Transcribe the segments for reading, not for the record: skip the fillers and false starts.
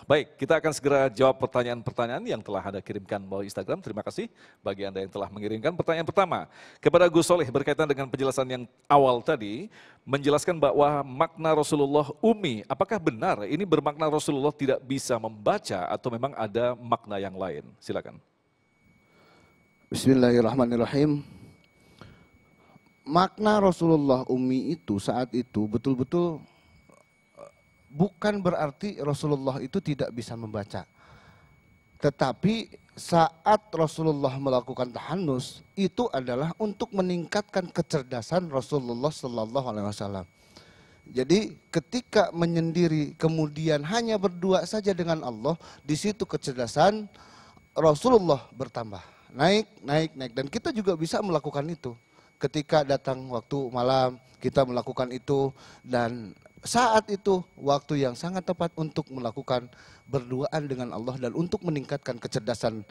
Baik, kita akan segera jawab pertanyaan-pertanyaan yang telah Anda kirimkan melalui Instagram. Terima kasih bagi Anda yang telah mengirimkan. Pertanyaan pertama, kepada Gus Soleh berkaitan dengan penjelasan yang awal tadi, menjelaskan bahwa makna Rasulullah ummi. Apakah benar ini bermakna Rasulullah tidak bisa membaca atau memang ada makna yang lain? Silakan. Bismillahirrahmanirrahim. Makna Rasulullah ummi itu saat itu betul-betul bukan berarti Rasulullah itu tidak bisa membaca. Tetapi saat Rasulullah melakukan tahannus itu adalah untuk meningkatkan kecerdasan Rasulullah Sallallahu Alaihi Wasallam. Jadi ketika menyendiri kemudian hanya berdua saja dengan Allah, di situ kecerdasan Rasulullah bertambah, naik. Dan kita juga bisa melakukan itu. Ketika datang waktu malam kita melakukan itu, dan saat itu waktu yang sangat tepat untuk melakukan berduaan dengan Allah dan untuk meningkatkan kecerdasan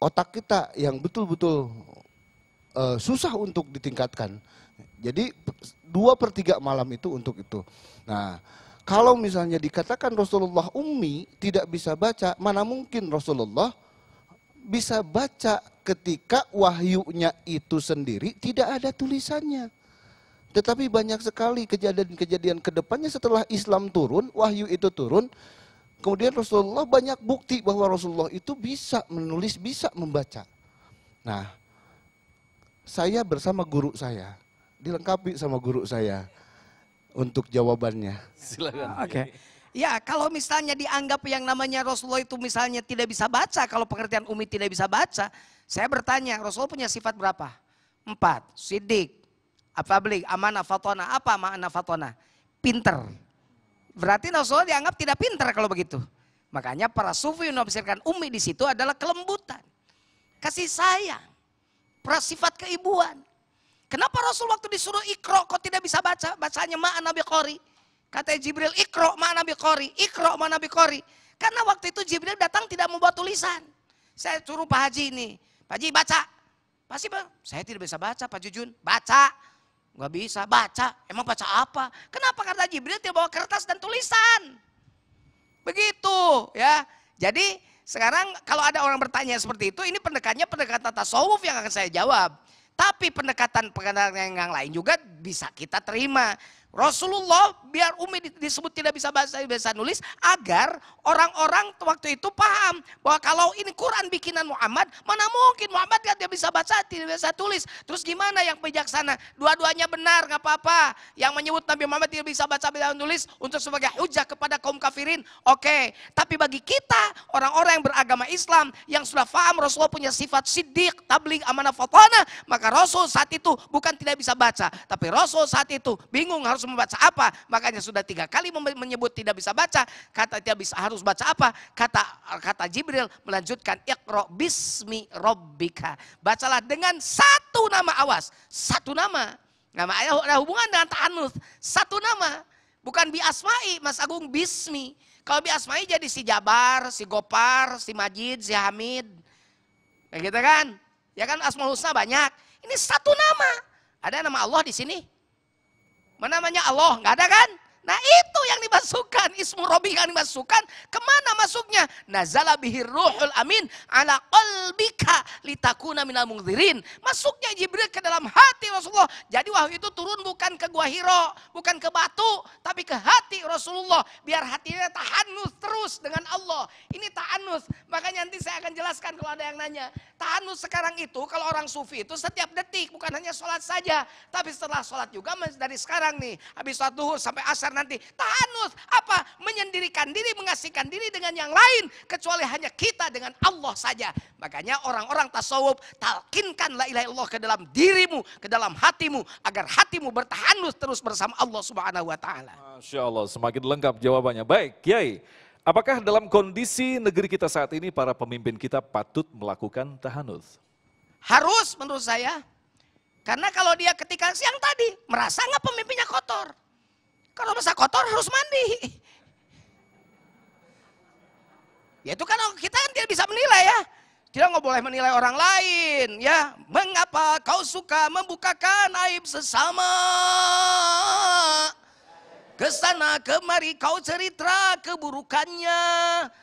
otak kita yang betul-betul susah untuk ditingkatkan. Jadi 2/3 malam itu untuk itu. Nah, kalau misalnya dikatakan Rasulullah ummi tidak bisa baca, mana mungkin Rasulullah bisa baca ketika wahyunya itu sendiri tidak ada tulisannya. Tetapi banyak sekali kejadian-kejadian kedepannya setelah Islam turun, wahyu itu turun. Kemudian Rasulullah banyak bukti bahwa Rasulullah itu bisa menulis, bisa membaca. Nah, saya bersama guru saya, dilengkapi sama guru saya untuk jawabannya. Silakan. Oke. Ya, kalau misalnya dianggap yang namanya Rasulullah itu misalnya tidak bisa baca, kalau pengertian Umi tidak bisa baca, saya bertanya, Rasulullah punya sifat berapa? 4, sidik, afablik, amanah, fatona. Apa makna fatona? Pinter. Berarti Rasulullah dianggap tidak pinter kalau begitu. Makanya para sufi menafsirkan Umi di situ adalah kelembutan, kasih sayang, sifat keibuan. Kenapa Rasul waktu disuruh ikro kok tidak bisa baca? Bacanya ma'ana biqori. Kata Jibril, ikro ma'ana biqori, ikro ma'ana biqori. Karena waktu itu Jibril datang tidak membawa tulisan. Saya suruh Pak Haji ini, Pak Haji baca. Pasti Pak, saya tidak bisa baca Pak Jujun. Baca, nggak bisa baca. Emang baca apa? Kenapa? Karena Jibril tidak bawa kertas dan tulisan. Begitu ya. Jadi sekarang kalau ada orang bertanya seperti itu, ini pendekatan tasawuf yang akan saya jawab. Tapi pendekatan yang lain juga bisa kita terima. Rasulullah biar Umi disebut tidak bisa baca, bisa nulis, agar orang-orang waktu itu paham bahwa kalau ini Quran bikinan Muhammad, mana mungkin Muhammad tidak bisa baca, tidak bisa tulis. Terus gimana yang bijaksana? Dua-duanya benar, nggak apa-apa. Yang menyebut Nabi Muhammad tidak bisa baca, bisa nulis untuk sebagai hujah kepada kaum kafirin, oke. Tapi bagi kita orang-orang yang beragama Islam yang sudah paham Rasulullah punya sifat siddiq, tabligh, amanah, fatana, maka Rasul saat itu bukan tidak bisa baca, tapi Rasul saat itu bingung harus membaca apa. Makanya sudah 3 kali menyebut tidak bisa baca. Kata tidak bisa harus baca apa? Kata Jibril melanjutkan iqra bismi rabbika. Bacalah dengan satu nama, awas. Satu nama. Nama ayah ada hubungan dengan ta'anus. Satu nama. Bukan bi asma'i, Mas Agung, bismi. Kalau bi asma'i jadi si Jabar, si Gopar, si Majid, si Hamid. Kayak gitu kan? Ya kan Asmaul Husna banyak. Ini satu nama. Ada nama Allah di sini? Mana namanya Allah? Nggak ada kan? Nah itu yang dimasukkan, ismu Rabbika yang dimasukkan, kemana masuknya? Nazala bihir ruhul amin ala qalbika litakuna minal mungzirin. Masuknya Jibril ke dalam hati Rasulullah. Jadi wahyu itu turun bukan ke Gua Hiro, bukan ke batu, tapi ke hati Rasulullah. Biar hatinya tahanus terus dengan Allah. Ini tahanus, makanya nanti saya akan jelaskan kalau ada yang nanya. Tahanus sekarang itu kalau orang sufi itu setiap detik, bukan hanya sholat saja. Tapi setelah sholat juga dari sekarang nih, habis sholat duhur sampai asar nanti tahanus apa? Menyendirikan diri, mengasihkan diri dengan yang lain kecuali hanya kita dengan Allah saja. Makanya orang-orang tasawuf talkinkan la ilaha illallah ke dalam dirimu, ke dalam hatimu agar hatimu bertahanus terus bersama Allah Subhanahu wa taala. Masya Allah, semakin lengkap jawabannya. Baik, Kiai. Apakah dalam kondisi negeri kita saat ini para pemimpin kita patut melakukan tahanus? Harus menurut saya. Karena kalau dia ketika siang tadi merasa nggak pemimpinnya kotor. Kalau masa kotor harus mandi. Ya itu kan kita kan tidak bisa menilai ya. Kita nggak boleh menilai orang lain ya. Mengapa kau suka membukakan aib sesama? Kesana kemari kau cerita keburukannya.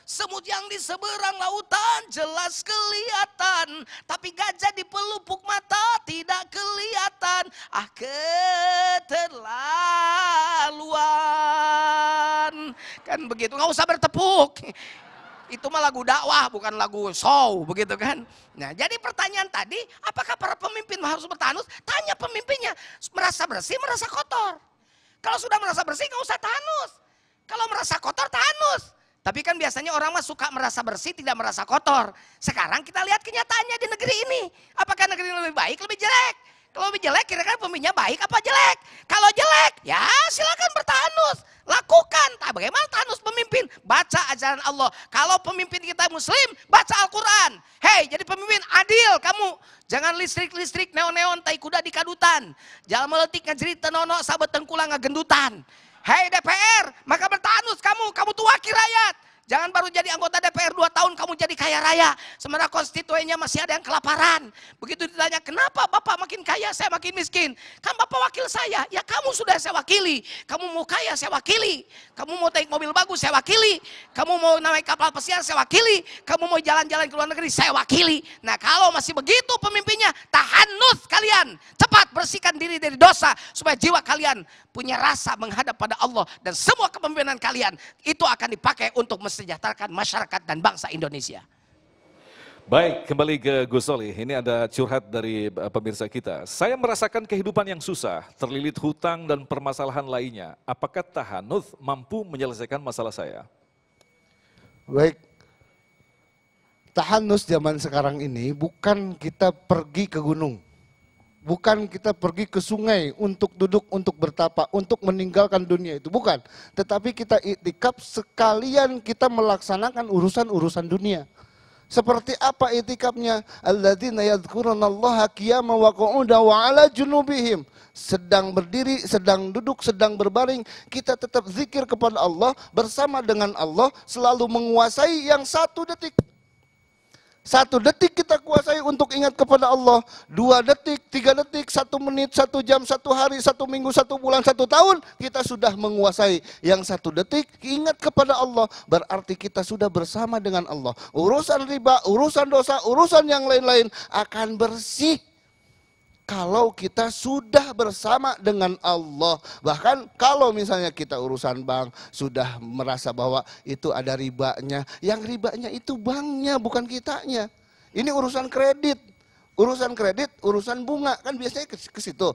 Semut yang di seberang lautan jelas kelihatan. Tapi gajah di pelupuk mata tidak kelihatan. Ah, keterlaluan. Kan begitu, nggak usah bertepuk. Itu mah lagu dakwah, bukan lagu show, begitu kan. Nah, jadi pertanyaan tadi, apakah para pemimpin harus bertanus? Tanya pemimpinnya, merasa bersih, merasa kotor. Kalau sudah merasa bersih nggak usah tahanus. Kalau merasa kotor tahanus. Tapi kan biasanya orang mah suka merasa bersih tidak merasa kotor. Sekarang kita lihat kenyataannya di negeri ini. Apakah negeri ini lebih baik, lebih jelek? Kalau lebih jelek kira-kira pemimpinnya baik apa jelek? Kalau jelek ya silakan bertahanus. Lakukan. Bagaimana tahanus pemimpin? Baca ajaran Allah. Kalau pemimpin kita muslim, baca Al-Quran. Hei, jadi pemimpin adil kamu. Jangan listrik-listrik neon-neon tai kuda di kadutan. Jangan meletik ngejerit tenono sahabat tengkulang ngegendutan. Hei DPR, maka bertahanus kamu tuh wakil rakyat. Jangan baru jadi anggota DPR 2 tahun kamu jadi kaya raya. Sementara konstituennya masih ada yang kelaparan. Begitu ditanya, kenapa Bapak makin kaya, saya makin miskin? Kan Bapak wakil saya, ya kamu sudah saya wakili. Kamu mau kaya, saya wakili. Kamu mau naik mobil bagus, saya wakili. Kamu mau naik kapal pesiar, saya wakili. Kamu mau jalan-jalan ke luar negeri, saya wakili. Nah kalau masih begitu pemimpinnya, tahanus kalian. Cepat bersihkan diri dari dosa. Supaya jiwa kalian punya rasa menghadap pada Allah. Dan semua kepemimpinan kalian, itu akan dipakai untuk mensejahterakan masyarakat dan bangsa Indonesia. Baik, kembali ke Gus Solih. Ini ada curhat dari pemirsa kita. Saya merasakan kehidupan yang susah, terlilit hutang dan permasalahan lainnya. Apakah tahanus mampu menyelesaikan masalah saya? Baik, tahanus zaman sekarang ini bukan kita pergi ke gunung. Bukan kita pergi ke sungai untuk duduk, untuk bertapa, untuk meninggalkan dunia itu. Bukan. Tetapi kita iktikaf sekalian kita melaksanakan urusan-urusan dunia. Seperti apa iktikafnya? Alladzina yadhkurunallaha qiyaman wa qu'udan wa 'ala junubihim. Sedang berdiri, sedang duduk, sedang berbaring, kita tetap zikir kepada Allah, bersama dengan Allah, selalu menguasai yang 1 detik. 1 detik kita kuasai untuk ingat kepada Allah. 2 detik, 3 detik, 1 menit, 1 jam, 1 hari, 1 minggu, 1 bulan, 1 tahun. Kita sudah menguasai. Yang 1 detik ingat kepada Allah. Berarti kita sudah bersama dengan Allah. Urusan riba, urusan dosa, urusan yang lain-lain akan bersih. Kalau kita sudah bersama dengan Allah. Bahkan kalau misalnya kita urusan bank, sudah merasa bahwa itu ada ribanya. Yang ribanya itu banknya, bukan kitanya. Ini urusan kredit. Urusan kredit, urusan bunga. Kan biasanya ke situ.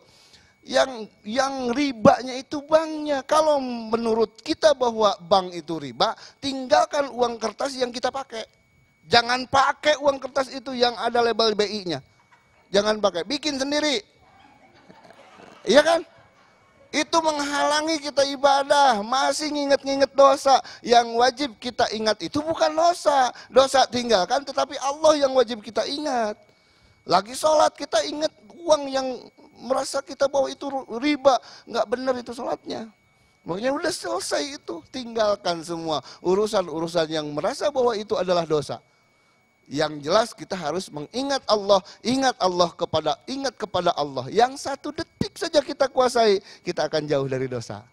Yang ribanya itu banknya. Kalau menurut kita bahwa bank itu riba, tinggalkan uang kertas yang kita pakai. Jangan pakai uang kertas itu yang ada label BI-nya. Jangan pakai, bikin sendiri. Iya kan? Itu menghalangi kita ibadah, masih nginget-nginget dosa. Yang wajib kita ingat itu bukan dosa. Dosa tinggalkan, tetapi Allah yang wajib kita ingat. Lagi sholat kita ingat uang yang merasa kita bahwa itu riba. Nggak benar itu sholatnya. Makanya udah selesai itu, tinggalkan semua urusan-urusan yang merasa bahwa itu adalah dosa. Yang jelas kita harus mengingat Allah, ingat kepada Allah. Yang 1 detik saja kita kuasai, kita akan jauh dari dosa.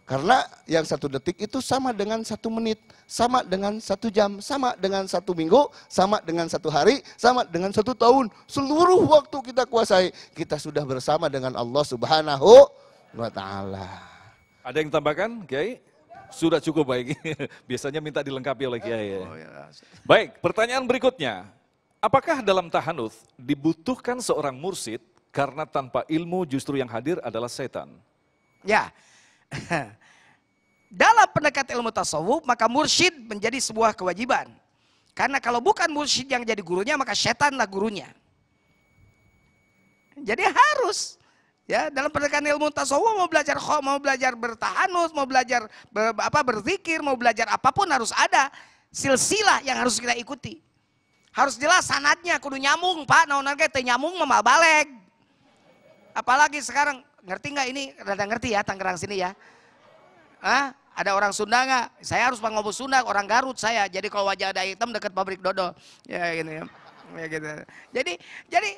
Karena yang 1 detik itu sama dengan 1 menit, sama dengan 1 jam, sama dengan 1 minggu, sama dengan 1 hari, sama dengan 1 tahun. Seluruh waktu kita kuasai, kita sudah bersama dengan Allah Subhanahu wa Ta'ala. Ada yang tambahkan, Kiai? Sudah cukup baik. Biasanya minta dilengkapi oleh Kiai. Baik, pertanyaan berikutnya. Apakah dalam tahanus dibutuhkan seorang mursyid karena tanpa ilmu justru yang hadir adalah setan? Ya. Dalam pendekatan ilmu tasawuf, maka mursyid menjadi sebuah kewajiban. Karena kalau bukan mursyid yang jadi gurunya, maka setanlah gurunya. Jadi harus. Ya, dalam pendekatan ilmu tasawuf mau belajar bertahanus, mau belajar berzikir, mau belajar apapun harus ada silsilah yang harus kita ikuti. Harus jelas sanadnya kudu nyambung, Pak. Naon ge teu nyambung mah baleg. Apalagi sekarang, ngerti nggak ini? Rada ngerti ya Tangerang sini ya. Ada orang Sunda nggak? Saya harus ngomong Sunda, orang Garut saya. Jadi kalau wajah ada hitam dekat pabrik dodol. Ya gini ya. Ya gitu. Jadi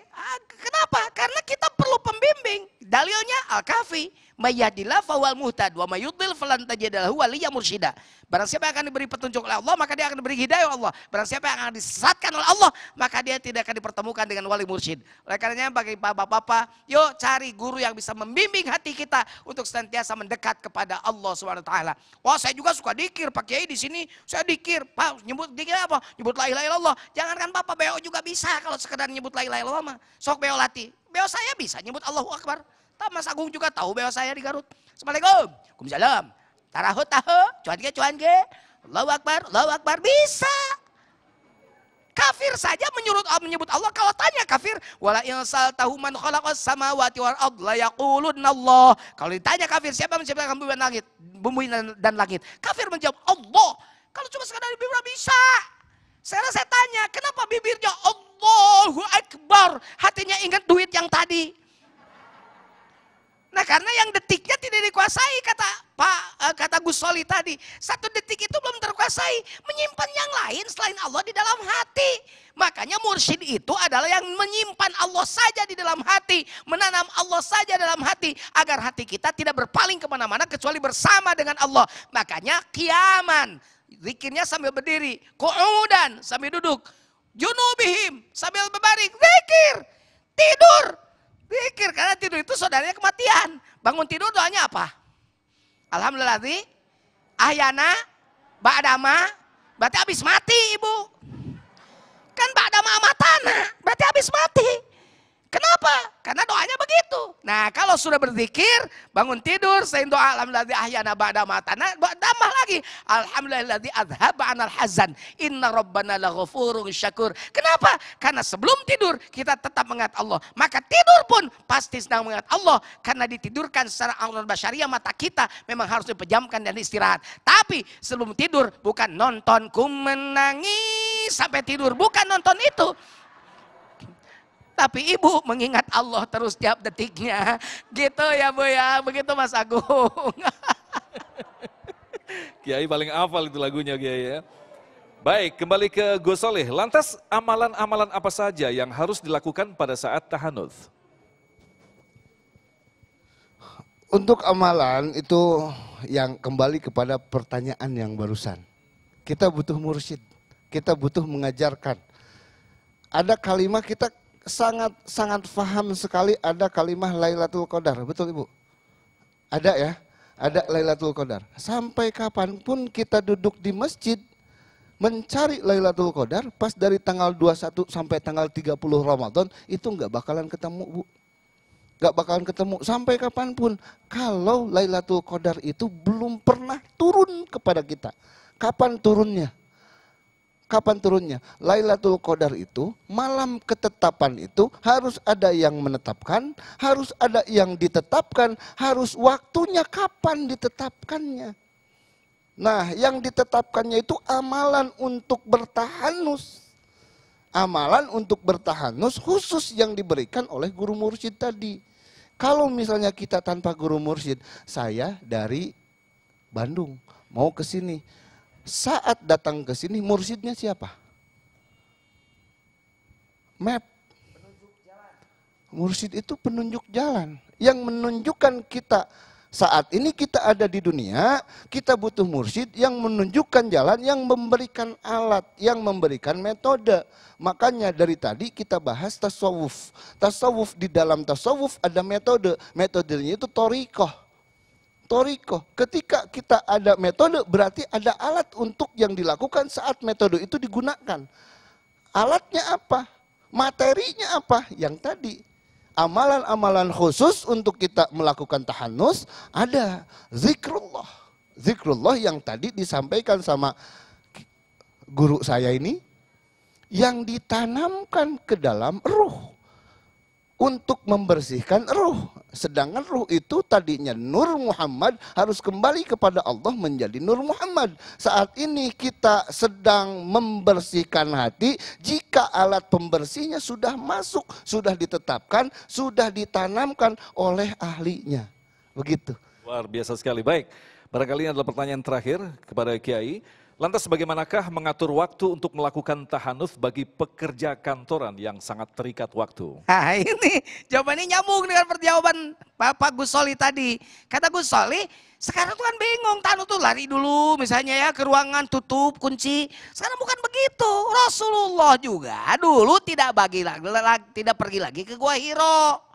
kenapa? Karena kita tetap perlu pembimbing. Dalilnya Al-Kahfi, mayyadillah fawal muhtad wa mayyudlil falan tajid lahu waliyyan mursyida. Barang siapa yang akan diberi petunjuk oleh Allah, maka dia akan diberi hidayah oleh Allah. Barang siapa yang akan disesatkan oleh Allah, maka dia tidak akan dipertemukan dengan wali mursyid. Oleh karenanya bagi bapak-bapak, yuk cari guru yang bisa membimbing hati kita untuk senantiasa mendekat kepada Allah SWT. Wah, saya juga suka dikir, Pak Kiai di sini saya dikir. Pak, nyebut dikir apa? Nyebut la ilaha illallah. Jangankan Bapak beo juga bisa kalau sekedar nyebut la ilaha illallah mah. Sok beo latih. Beo saya bisa nyebut Allahu Akbar. Mas Agung juga tahu beo saya di Garut. Assalamualaikum. Waalaikumsalam. Tarahut tahu, cuan ke. Allahu Akbar, bisa. Kafir saja menyebut Allah. Kalau tanya kafir, wala insal tahu man khalaqas samawati wal ard la yaqulunna Allah. Kalau ditanya kafir, siapa yang menciptakan bumi dan langit? Kafir menjawab Allah. Kalau cuma sekadar bibir bisa. Sekarang saya tanya, kenapa bibirnya Allahu Akbar, hatinya ingat duit yang tadi? Nah, karena yang detiknya tidak dikuasai, kata Gus Soli tadi. 1 detik itu belum terkuasai. Menyimpan yang lain selain Allah di dalam hati. Makanya mursyid itu adalah yang menyimpan Allah saja di dalam hati. Menanam Allah saja dalam hati. Agar hati kita tidak berpaling kemana-mana kecuali bersama dengan Allah. Makanya qiyaman, zikirnya sambil berdiri. Qu'udan, sambil duduk. Junubihim, sambil berbaring. Zikir, tidur. Zikir, karena tidur itu saudaranya kematian. Bangun tidur doanya apa? Alhamdulillah, ahyana, ba'dama, berarti habis mati ibu. Kan ba'dama amatana, berarti habis mati. Kenapa? Karena doanya begitu. Nah, kalau sudah berzikir, bangun tidur, saya doa alhamdulillah ahyana ba'da matana, tambah lagi alhamdulilladzi adzhaba 'anal hazan. Inna rabbana laghafurun syakur. Kenapa? Karena sebelum tidur kita tetap mengingat Allah. Maka tidur pun pasti sedang mengingat Allah, karena ditidurkan secara aurat basyariah mata kita memang harus dipejamkan dan istirahat. Tapi sebelum tidur bukan nonton ku menangis sampai tidur, bukan nonton itu. Tapi ibu mengingat Allah terus tiap detiknya. Gitu ya Bu ya, begitu Mas Agung. Kiai paling hafal itu lagunya Kiai ya. Baik, kembali ke Gus Soleh. Lantas amalan-amalan apa saja yang harus dilakukan pada saat tahannuts? Untuk amalan itu yang kembali kepada pertanyaan yang barusan. Kita butuh mursyid, kita butuh mengajarkan. Ada kalimat kita sangat paham sekali, ada kalimah Lailatul Qadar, betul Ibu? Ada ya, ada Lailatul Qadar. Sampai kapanpun kita duduk di masjid mencari Lailatul Qadar, pas dari tanggal 21 sampai tanggal 30 Ramadan, itu nggak bakalan ketemu Bu. Nggak bakalan ketemu sampai kapanpun. Kalau Lailatul Qadar itu belum pernah turun kepada kita. Kapan turunnya? Kapan turunnya? Lailatul Qadar itu, malam ketetapan itu harus ada yang menetapkan, harus ada yang ditetapkan, harus waktunya kapan ditetapkannya. Nah, yang ditetapkannya itu amalan untuk bertahanus. Amalan untuk bertahanus khusus yang diberikan oleh guru mursyid tadi. Kalau misalnya kita tanpa guru mursyid, saya dari Bandung mau ke sini. Saat datang ke sini, mursyidnya siapa? Map. Mursyid itu penunjuk jalan. Yang menunjukkan kita, saat ini kita ada di dunia, kita butuh mursyid yang menunjukkan jalan, yang memberikan alat, yang memberikan metode. Makanya dari tadi kita bahas tasawuf. Tasawuf, di dalam tasawuf ada metode. Metodenya itu thariqah. Thariqah. Ketika kita ada metode, berarti ada alat untuk yang dilakukan saat metode itu digunakan. Alatnya apa? Materinya apa? Yang tadi. Amalan-amalan khusus untuk kita melakukan tahanus ada. Zikrullah. Zikrullah yang tadi disampaikan sama guru saya ini, yang ditanamkan ke dalam ruh. Untuk membersihkan ruh. Sedangkan ruh itu tadinya Nur Muhammad, harus kembali kepada Allah menjadi Nur Muhammad. Saat ini kita sedang membersihkan hati, jika alat pembersihnya sudah masuk, sudah ditetapkan, sudah ditanamkan oleh ahlinya. Begitu. Luar biasa sekali. Baik, barangkali ini adalah pertanyaan terakhir kepada Kiai. Lantas bagaimanakah mengatur waktu untuk melakukan tahanuf bagi pekerja kantoran yang sangat terikat waktu? Nah ini jawabannya nyambung dengan perjawaban Bapak Gus Soli tadi. Kata Gus Soli, sekarang tuh kan bingung, tahanuf tuh lari dulu misalnya ya ke ruangan, tutup, kunci. Sekarang bukan begitu. Rasulullah juga dulu tidak pergi lagi ke Gua Hiro.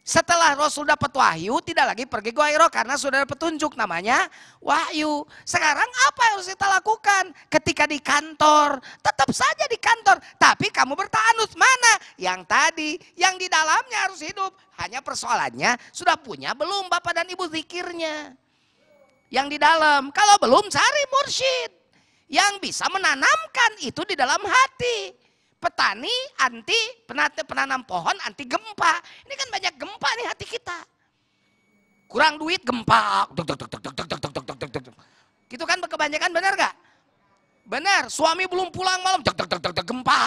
Setelah Rasul dapat wahyu, tidak lagi pergi Gua Hiro karena sudah ada petunjuk namanya wahyu. Sekarang apa yang harus kita lakukan? Ketika di kantor, tetap saja di kantor. Tapi kamu bertahanus mana? Yang tadi, yang di dalamnya harus hidup. Hanya persoalannya, sudah punya belum Bapak dan Ibu zikirnya? Yang di dalam, kalau belum cari mursyid. Yang bisa menanamkan itu di dalam hati. Petani anti penanam pohon anti gempa. Ini kan banyak gempa nih hati kita. Kurang duit gempa. Gitu kan kebanyakan, benar gak? Benar, suami belum pulang malam gempa.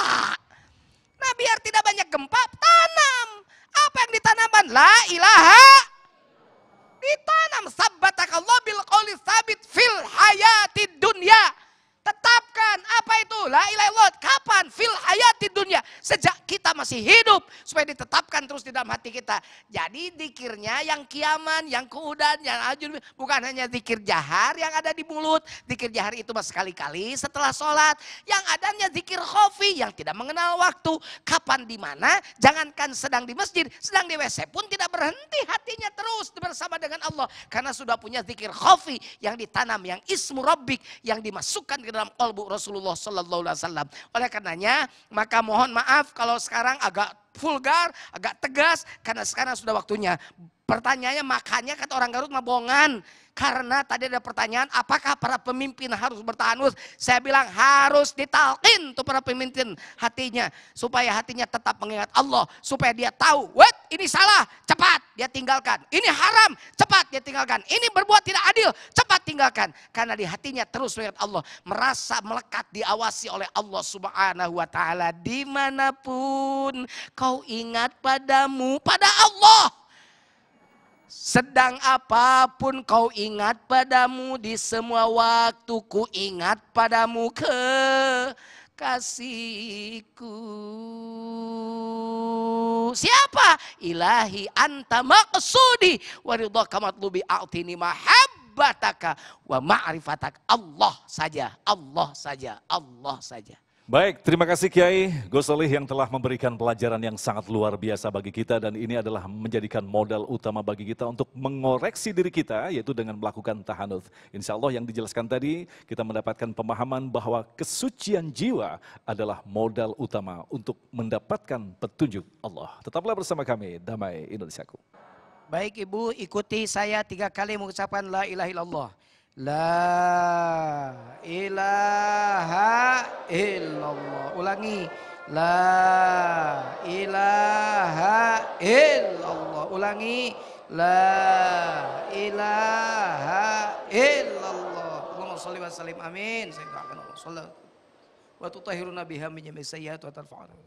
Nah biar tidak banyak gempa, tanam. Apa yang ditanamkan? La ilaha. Ditanam sabbatakallah bil qouli tsabit fil hayatid dunya. Tetapkan apa itu la ilaha illallah kapan fil hayati dunia sejak kita masih hidup supaya ditetapkan terus di dalam hati kita. Jadi zikirnya yang kiaman, yang kuudan, yang ajun bukan hanya zikir jahar yang ada di mulut. Zikir jahar itu mas sekali-kali setelah sholat. Yang adanya zikir khafi yang tidak mengenal waktu. Kapan di mana? Jangankan sedang di masjid, sedang di WC pun tidak berhenti hatinya terus bersama dengan Allah karena sudah punya zikir khafi yang ditanam, yang ismu rabbik yang dimasukkan ke dalam qalbu Rasulullah sallallahu alaihi wasallam. Oleh karenanya, maka mohon maaf kalau sekarang agak vulgar, agak tegas karena sekarang sudah waktunya. Pertanyaannya makanya kata orang Garut mah bohongan. Karena tadi ada pertanyaan apakah para pemimpin harus bertahanus? Saya bilang harus ditalqin tuh para pemimpin hatinya. Supaya hatinya tetap mengingat Allah. Supaya dia tahu, wait ini salah, cepat dia tinggalkan. Ini haram, cepat dia tinggalkan. Ini berbuat tidak adil, cepat tinggalkan. Karena di hatinya terus mengingat Allah. Merasa melekat diawasi oleh Allah subhanahu wa ta'ala. Dimanapun kau ingat padamu, pada Allah. Sedang apapun kau ingat padamu, di semua waktu ku ingat padamu kekasihku. Siapa? Ilahi anta maqsudi wa ridhaka matlubi a'tini mahabbataka wa ma'rifataka. Allah saja, Allah saja, Allah saja. Baik, terima kasih Kiai Gus Solih yang telah memberikan pelajaran yang sangat luar biasa bagi kita dan ini adalah menjadikan modal utama bagi kita untuk mengoreksi diri kita yaitu dengan melakukan tahanut. Insya Allah yang dijelaskan tadi kita mendapatkan pemahaman bahwa kesucian jiwa adalah modal utama untuk mendapatkan petunjuk Allah. Tetaplah bersama kami, Damai Indonesiaku. Baik Ibu, ikuti saya 3 kali mengucapkan la ilaha illallah. La ilaha illallah. Ulangi. La ilaha illallah. Ulangi. La ilaha illallah. Allahumma sholli wa sallim amin. Saya doakan Allah sallallahu wa tutahhiruna biha min jami'i sayyi'ati wa tarfa'una.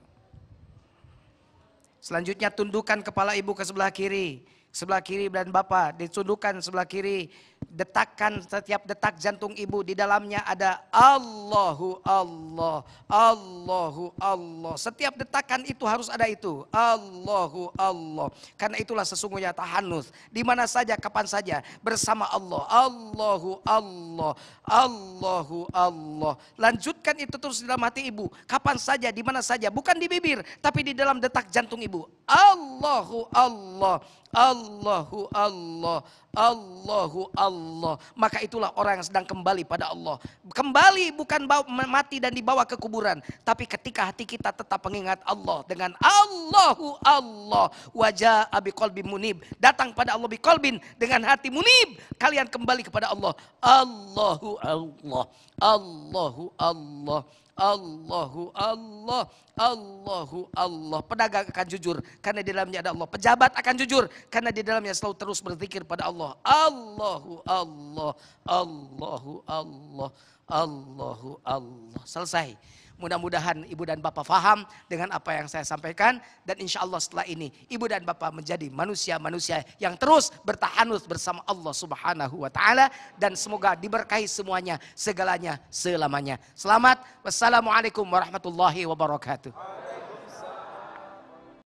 Selanjutnya tundukkan kepala ibu ke sebelah kiri. Sebelah kiri dan bapak ditundukkan sebelah kiri. Detakkan setiap detak jantung ibu, di dalamnya ada Allahu Allah, Allahu Allah. Setiap detakan itu harus ada itu, Allahu Allah. Karena itulah sesungguhnya tahanus. Di mana saja, kapan saja, bersama Allah, Allahu Allah, Allahu Allah. Lanjutkan itu terus di dalam hati ibu, kapan saja, di mana saja, bukan di bibir, tapi di dalam detak jantung ibu. Allahu Allah, Allahu Allah, Allahu Allah. Maka itulah orang yang sedang kembali pada Allah. Kembali bukan mati dan dibawa ke kuburan, tapi ketika hati kita tetap mengingat Allah dengan Allahu Allah. Wajah biqalbin munib, datang pada Allah biqalbin, dengan hati munib. Kalian kembali kepada Allah. Allahu Allah, Allahu Allah, Allahu Allah, Allahu Allah. Pedagang akan jujur karena di dalamnya ada Allah. Pejabat akan jujur karena di dalamnya selalu terus berzikir pada Allah. Allahu Allah, Allahu Allah, Allahu Allah. Selesai. Mudah-mudahan ibu dan bapak faham dengan apa yang saya sampaikan. Dan insya Allah setelah ini ibu dan bapak menjadi manusia-manusia yang terus bertahanus bersama Allah Subhanahu wa Ta'ala. Dan semoga diberkahi semuanya, segalanya, selamanya. Selamat. Wassalamualaikum warahmatullahi wabarakatuh.